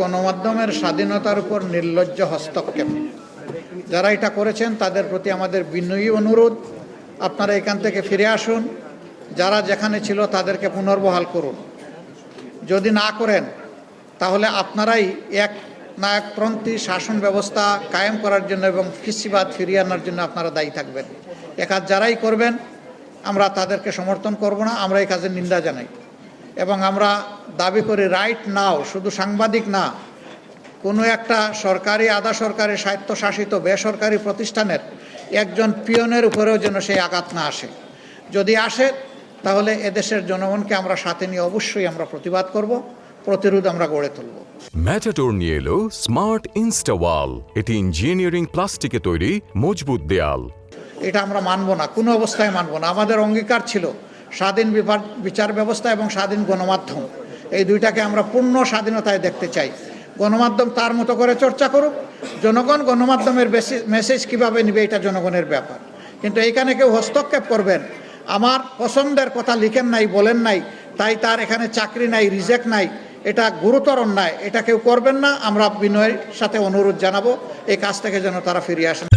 গণমাধ্যমের স্বাধীনতার উপর নির্লজ্জ হস্তক্ষেপ যারা এটা করেছেন তাদের প্রতি আমাদের বিনয়ী অনুরোধ, আপনারা এখান থেকে ফিরে আসুন। যারা যেখানে ছিল তাদেরকে পুনর্বহাল করুন। যদি না করেন তাহলে আপনারাই এক নায়কপন্থী শাসন ব্যবস্থা কায়েম করার জন্য এবং ফ্যাসিবাদ ফিরিয়ে আনার জন্য আপনারা দায়ী থাকবেন। এ কাজ যারাই করবেন আমরা তাদেরকে সমর্থন করব না, আমরা এই কাজের নিন্দা জানাই এবং আমরা দাবি করি রাইট নাও, শুধু সাংবাদিক না, কোনো একটা সরকারি আধা সরকারি স্বায়ত্তশাসিত বেসরকারি প্রতিষ্ঠানের একজন পিয়নের উপরেও যেন সেই আঘাত না আসে। যদি আসে তাহলে এদেশের জনগণকে আমরা সাথে নিয়ে অবশ্যই আমরা প্রতিবাদ করব, প্রতিরোধ আমরা গড়ে তুলব। ম্যাটাডোর নিয়ে এলো স্মার্ট ইনস্টাওয়াল। এটি ইঞ্জিনিয়ারিং প্লাস্টিকে তৈরি মজবুত দেয়াল। এটা আমরা মানব না, কোনো অবস্থায় মানব না। আমাদের অঙ্গীকার ছিল স্বাধীন বিচার ব্যবস্থা এবং স্বাধীন গণমাধ্যম, এই দুইটাকে আমরা পূর্ণ স্বাধীনতায় দেখতে চাই। গণমাধ্যম তার মতো করে চর্চা করুক, জনগণ গণমাধ্যমের মেসেজ কীভাবে নেবে এটা জনগণের ব্যাপার। কিন্তু এইখানে কেউ হস্তক্ষেপ করবেন, আমার পছন্দের কথা লিখেন নাই, বলেন নাই, তাই তার এখানে চাকরি নাই, রিজেক্ট নাই, এটা গুরুতর অন্যায়, এটা কেউ করবেন না। আমরা বিনয়ের সাথে অনুরোধ জানাবো এই কাজ থেকে যেন তারা ফিরিয়ে আসেন।